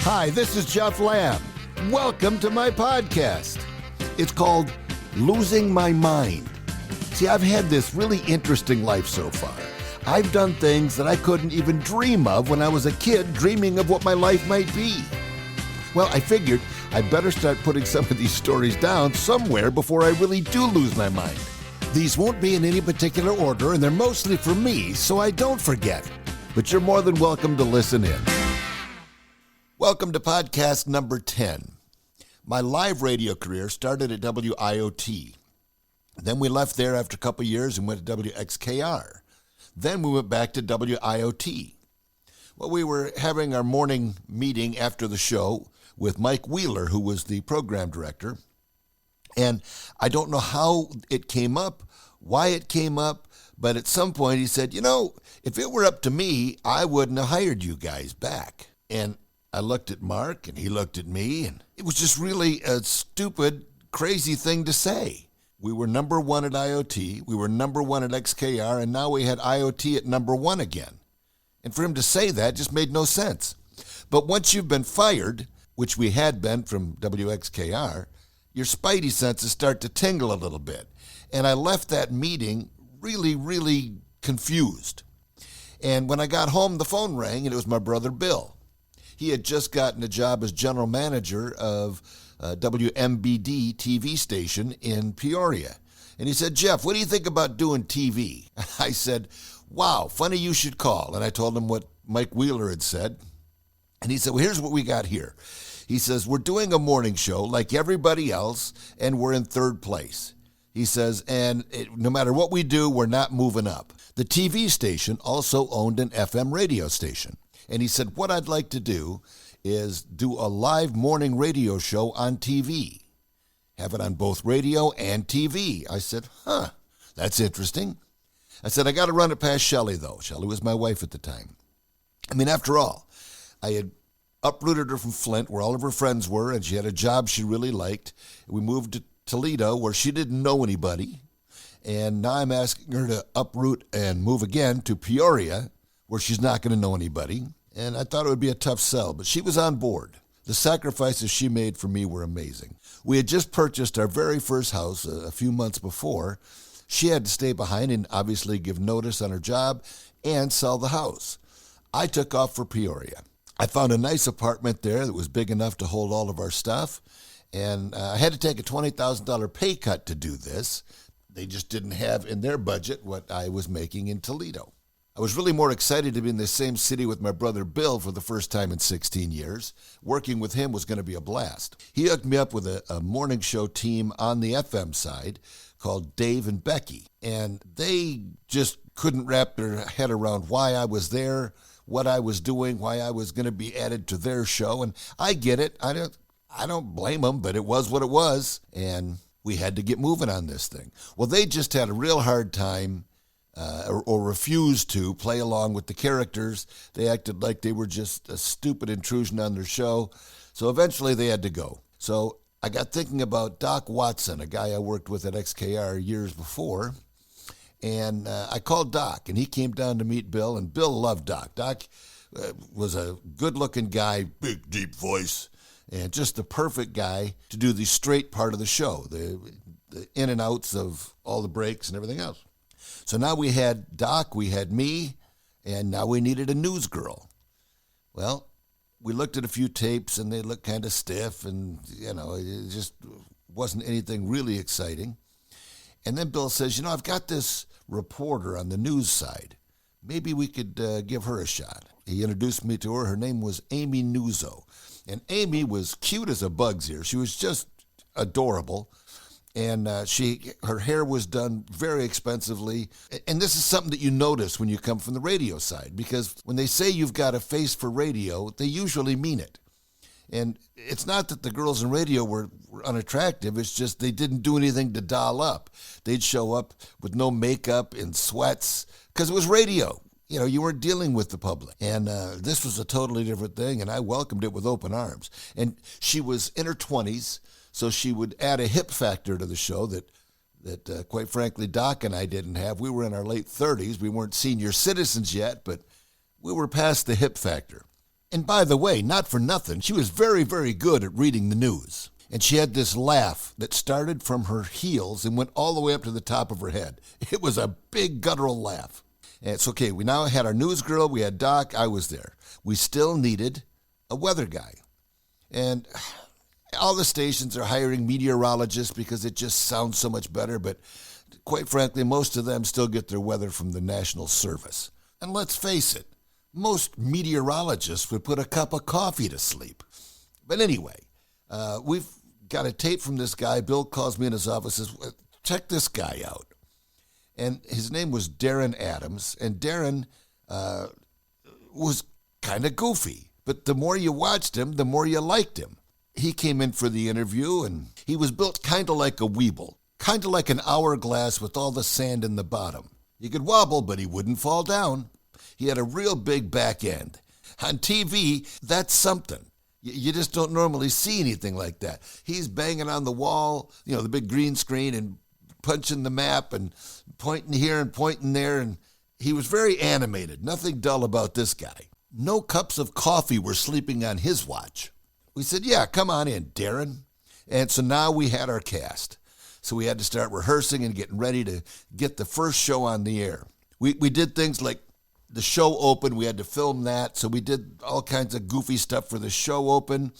Hi, this is Jeff Lamb. Welcome to my podcast. It's called Losing My Mind. See, I've had this really interesting life so far. I've done things that I couldn't even dream of when I was a kid, dreaming of what my life might be. Well, I figured I'd better start putting some of these stories down somewhere before I really do lose my mind. These won't be in any particular order, and they're mostly for me, so I don't forget. But you're more than welcome to listen in. Welcome to podcast number 10. My live radio career started at WIOT. Then we left there after a couple years and went to WXKR. Then we went back to WIOT. Well, we were having our morning meeting after the show with Mike Wheeler, who was the program director. And I don't know how it came up, why it came up, but at some point he said, if it were up to me, I wouldn't have hired you guys back. And I looked at Mark, and he looked at me, and it was just really a stupid, crazy thing to say. We were number one at IoT, we were number one at XKR, and now we had IoT at number one again. And for him to say that just made no sense. But once you've been fired, which we had been from WXKR, your spidey senses start to tingle a little bit. And I left that meeting really, really confused. And when I got home, the phone rang, and it was my brother Bill. He had just gotten a job as general manager of WMBD TV station in Peoria. And he said, Jeff, what do you think about doing TV? I said, wow, funny you should call. And I told him what Mike Wheeler had said. And he said, well, here's what we got here. He says, we're doing a morning show like everybody else, and we're in third place. He says, no matter what we do, we're not moving up. The TV station also owned an FM radio station. And he said, what I'd like to do is do a live morning radio show on TV. Have it on both radio and TV. I said, that's interesting. I said, I got to run it past Shelley, though. Shelley was my wife at the time. I mean, after all, I had uprooted her from Flint, where all of her friends were, and she had a job she really liked. We moved to Toledo, where she didn't know anybody. And now I'm asking her to uproot and move again to Peoria, where she's not going to know anybody. And I thought it would be a tough sell, but she was on board. The sacrifices she made for me were amazing. We had just purchased our very first house a few months before. She had to stay behind and obviously give notice on her job and sell the house. I took off for Peoria. I found a nice apartment there that was big enough to hold all of our stuff, and I had to take a $20,000 pay cut to do this. They just didn't have in their budget what I was making in Toledo. I was really more excited to be in the same city with my brother Bill for the first time in 16 years. Working with him was going to be a blast. He hooked me up with a morning show team on the FM side called Dave and Becky. And they just couldn't wrap their head around why I was there, what I was doing, why I was going to be added to their show. And I get it. I don't blame them, but it was what it was. And we had to get moving on this thing. Well, they just had a real hard time or refused to play along with the characters. They acted like they were just a stupid intrusion on their show. So eventually they had to go. So I got thinking about Doc Watson, a guy I worked with at XKR years before. And I called Doc, and he came down to meet Bill, and Bill loved Doc. Doc was a good-looking guy, big, deep voice, and just the perfect guy to do the straight part of the show, the in and outs of all the breaks and everything else. So now we had Doc, we had me, and now we needed a news girl. Well, we looked at a few tapes, and they looked kind of stiff, and, it just wasn't anything really exciting. And then Bill says, I've got this reporter on the news side. Maybe we could give her a shot. He introduced me to her. Her name was Amy Nuzzo. And Amy was cute as a bug's ear. She was just adorable. And her hair was done very expensively. And this is something that you notice when you come from the radio side, because when they say you've got a face for radio, they usually mean it. And it's not that the girls in radio were unattractive. It's just they didn't do anything to doll up. They'd show up with no makeup, in sweats, because it was radio. You weren't dealing with the public. And this was a totally different thing, and I welcomed it with open arms. And she was in her 20s, so she would add a hip factor to the show that quite frankly, Doc and I didn't have. We were in our late 30s. We weren't senior citizens yet, but we were past the hip factor. And by the way, not for nothing, she was very, very good at reading the news. And she had this laugh that started from her heels and went all the way up to the top of her head. It was a big guttural laugh. And it's okay. We now had our news girl. We had Doc. I was there. We still needed a weather guy. And all the stations are hiring meteorologists because it just sounds so much better. But quite frankly, most of them still get their weather from the National Service. And let's face it, most meteorologists would put a cup of coffee to sleep. But anyway, we've got a tape from this guy. Bill calls me in his office and says, check this guy out. And his name was Darren Adams. And Darren was kind of goofy. But the more you watched him, the more you liked him. He came in for the interview, and he was built kind of like a weeble, kind of like an hourglass with all the sand in the bottom. He could wobble, but he wouldn't fall down. He had a real big back end. On TV, that's something. You just don't normally see anything like that. He's banging on the wall, the big green screen, and punching the map and pointing here and pointing there. And he was very animated. Nothing dull about this guy. No cups of coffee were sleeping on his watch. We said, yeah, come on in, Darren. And so now we had our cast. So we had to start rehearsing and getting ready to get the first show on the air. We did things like the show open. We had to film that. So we did all kinds of goofy stuff for the show open.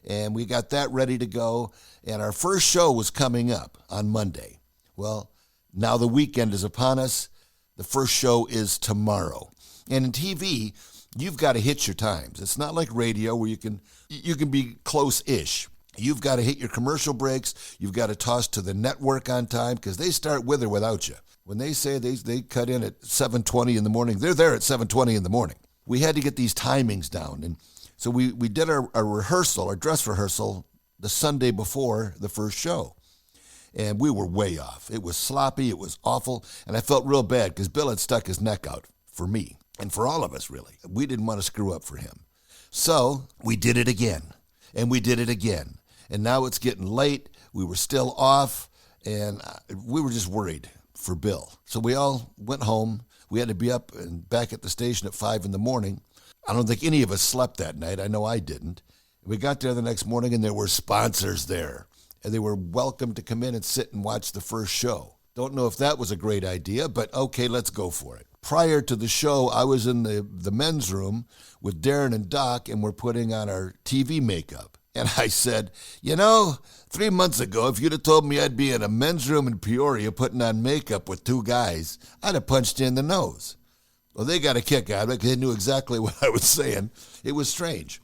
And we got that ready to go. And our first show was coming up on Monday. Well, now the weekend is upon us. The first show is tomorrow. And in TV, you've got to hit your times. It's not like radio where you can be close-ish. You've got to hit your commercial breaks. You've got to toss to the network on time because they start with or without you. When they say they cut in at 7:20 in the morning, they're there at 7:20 in the morning. We had to get these timings down. And so we did our rehearsal, our dress rehearsal, the Sunday before the first show. And we were way off. It was sloppy. It was awful. And I felt real bad because Bill had stuck his neck out for me and for all of us, really. We didn't want to screw up for him. So we did it again. And we did it again. And now it's getting late. We were still off. And we were just worried for Bill. So we all went home. We had to be up and back at the station at 5 in the morning. I don't think any of us slept that night. I know I didn't. We got there the next morning and there were sponsors there. And they were welcome to come in and sit and watch the first show. Don't know if that was a great idea, but okay, let's go for it. Prior to the show, I was in the men's room with Darren and Doc, and we're putting on our TV makeup. And I said, 3 months ago, if you'd have told me I'd be in a men's room in Peoria putting on makeup with two guys, I'd have punched you in the nose. Well, they got a kick out of it because they knew exactly what I was saying. It was strange.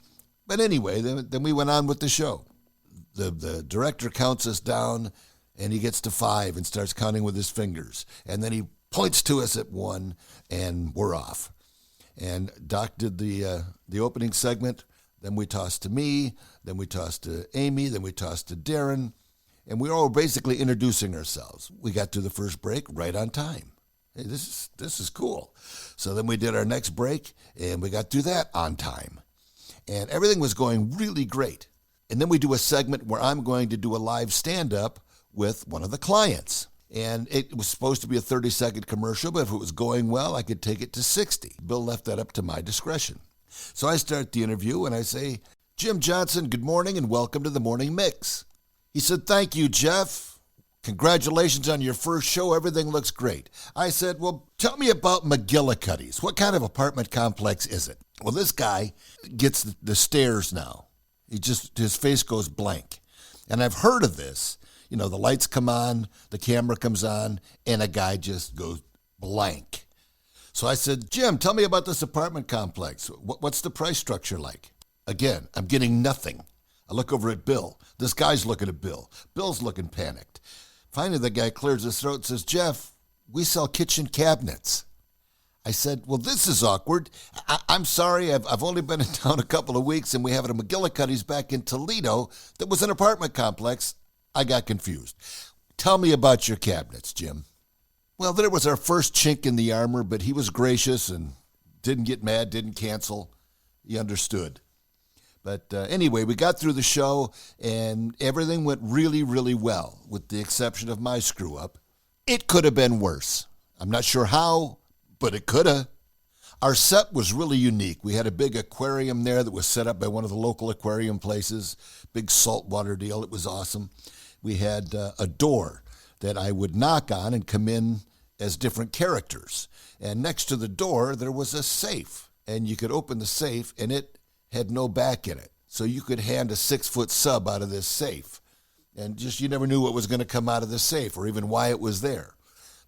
But anyway, then we went on with the show. The director counts us down, and he gets to 5 and starts counting with his fingers. And then he points to us at 1, and we're off. And Doc did the opening segment. Then we tossed to me. Then we tossed to Amy. Then we tossed to Darren. And we were all basically introducing ourselves. We got to the first break right on time. Hey, this is cool. So then we did our next break, and we got through that on time. And everything was going really great. And then we do a segment where I'm going to do a live stand-up with one of the clients. And it was supposed to be a 30-second commercial, but if it was going well, I could take it to 60. Bill left that up to my discretion. So I start the interview, and I say, Jim Johnson, good morning, and welcome to the Morning Mix. He said, thank you, Jeff. Congratulations on your first show. Everything looks great. I said, well, tell me about McGillicuddy's. What kind of apartment complex is it? Well, this guy gets the stares now. His face goes blank. And I've heard of this. The lights come on, the camera comes on, and a guy just goes blank. So I said, Jim, tell me about this apartment complex. What's the price structure like? Again, I'm getting nothing. I look over at Bill. This guy's looking at Bill. Bill's looking panicked. Finally, the guy clears his throat and says, Jeff, we sell kitchen cabinets. I said, well, this is awkward. I'm sorry, I've only been in town a couple of weeks, and we have it at McGillicuddy's back in Toledo that was an apartment complex. I got confused. Tell me about your cabinets, Jim. Well, there was our first chink in the armor, but he was gracious and didn't get mad, didn't cancel. He understood. But anyway, we got through the show, and everything went really, really well, with the exception of my screw-up. It could have been worse. I'm not sure how, but it could have. Our set was really unique. We had a big aquarium there that was set up by one of the local aquarium places, big saltwater deal. It was awesome. We had a door that I would knock on and come in as different characters. And next to the door, there was a safe. And you could open the safe, and it had no back in it. So you could hand a 6-foot sub out of this safe. And just you never knew what was going to come out of the safe or even why it was there.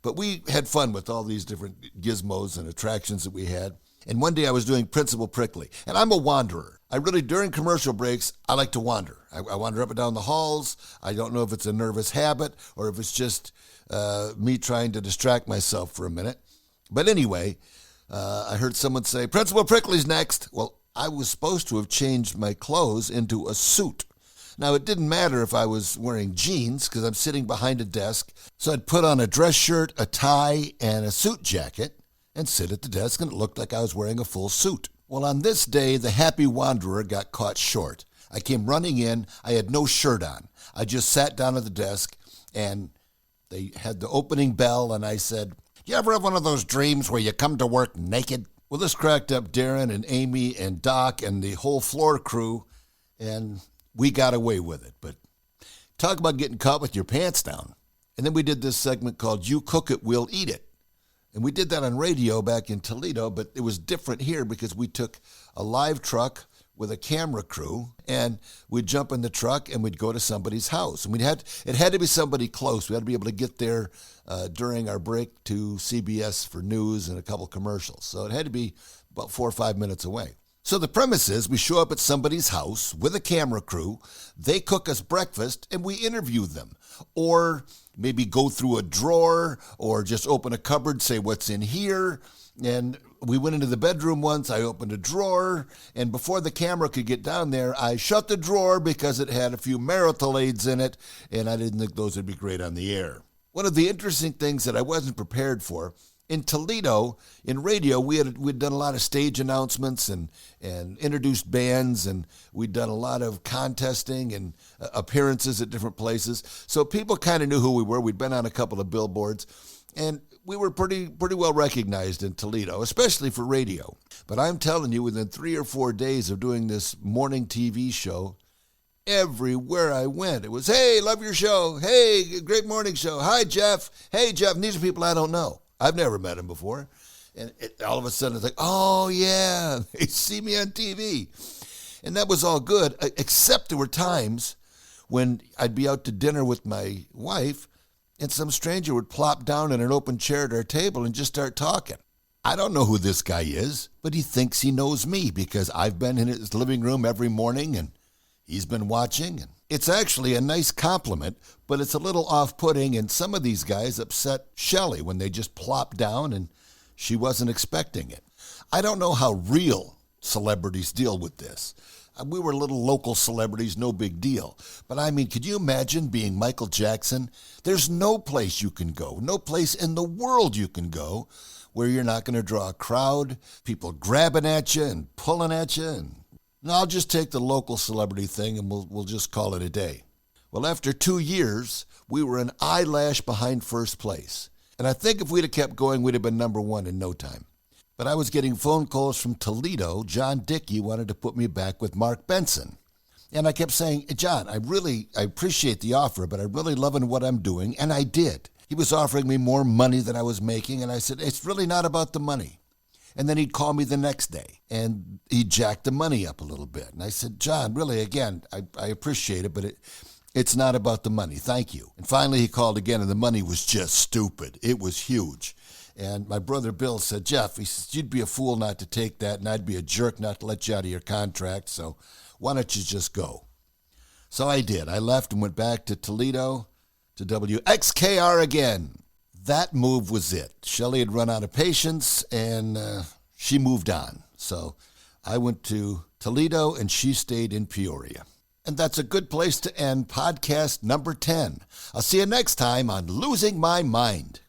But we had fun with all these different gizmos and attractions that we had. And one day I was doing Principal Prickly. And I'm a wanderer. During commercial breaks, I like to wander. I wander up and down the halls. I don't know if it's a nervous habit or if it's just me trying to distract myself for a minute. But anyway, I heard someone say, Principal Prickly's next. Well, I was supposed to have changed my clothes into a suit. Now, it didn't matter if I was wearing jeans because I'm sitting behind a desk. So I'd put on a dress shirt, a tie, and a suit jacket and sit at the desk, and it looked like I was wearing a full suit. Well, on this day, the happy wanderer got caught short. I came running in. I had no shirt on. I just sat down at the desk, and they had the opening bell, and I said, you ever have one of those dreams where you come to work naked? Well, this cracked up Darren and Amy and Doc and the whole floor crew, and we got away with it. But talk about getting caught with your pants down. And then we did this segment called You Cook It, We'll Eat It. And we did that on radio back in Toledo, but it was different here because we took a live truck with a camera crew, and we'd jump in the truck and we'd go to somebody's house. And it had to be somebody close. We had to be able to get there during our break to CBS for news and a couple commercials. So it had to be about 4 or 5 minutes away. So the premise is we show up at somebody's house with a camera crew, they cook us breakfast, and we interview them. Or maybe go through a drawer or just open a cupboard, say what's in here. And we went into the bedroom once, I opened a drawer, and before the camera could get down there, I shut the drawer because it had a few marital aids in it, and I didn't think those would be great on the air. One of the interesting things that I wasn't prepared for, in Toledo, in radio, we'd done a lot of stage announcements and introduced bands, and we'd done a lot of contesting and appearances at different places. So people kind of knew who we were. We'd been on a couple of billboards, and we were pretty well recognized in Toledo, especially for radio. But I'm telling you, within 3 or 4 days of doing this morning TV show, everywhere I went, it was, hey, love your show. Hey, great morning show. Hi, Jeff. Hey, Jeff. And these are people I don't know. I've never met him before. And all of a sudden it's like, oh, yeah, they see me on TV. And that was all good, except there were times when I'd be out to dinner with my wife and some stranger would plop down in an open chair at our table and just start talking. I don't know who this guy is, but he thinks he knows me because I've been in his living room every morning and he's been watching. And it's actually a nice compliment, but it's a little off-putting, and some of these guys upset Shelley when they just plopped down and she wasn't expecting it. I don't know how real celebrities deal with this. We were little local celebrities, no big deal. But I mean, could you imagine being Michael Jackson? There's no place you can go, no place in the world you can go where you're not going to draw a crowd, people grabbing at you and pulling at you. And no, I'll just take the local celebrity thing and we'll just call it a day. Well, after 2 years, we were an eyelash behind first place. And I think if we'd have kept going, we'd have been number one in no time. But I was getting phone calls from Toledo. John Dickey wanted to put me back with Mark Benson. And I kept saying, John, I appreciate the offer, but I'm really loving what I'm doing. And I did. He was offering me more money than I was making. And I said, it's really not about the money. And then he'd call me the next day and he'd jack the money up a little bit. And I said, John, really, again, I appreciate it, but it's not about the money. Thank you. And finally he called again and the money was just stupid. It was huge. And my brother Bill said, Jeff, he says, you'd be a fool not to take that and I'd be a jerk not to let you out of your contract. So why don't you just go? So I did. I left and went back to Toledo to WXKR again. That move was it. Shelley had run out of patience, and she moved on. So I went to Toledo, and she stayed in Peoria. And that's a good place to end podcast number 10. I'll see you next time on Losing My Mind.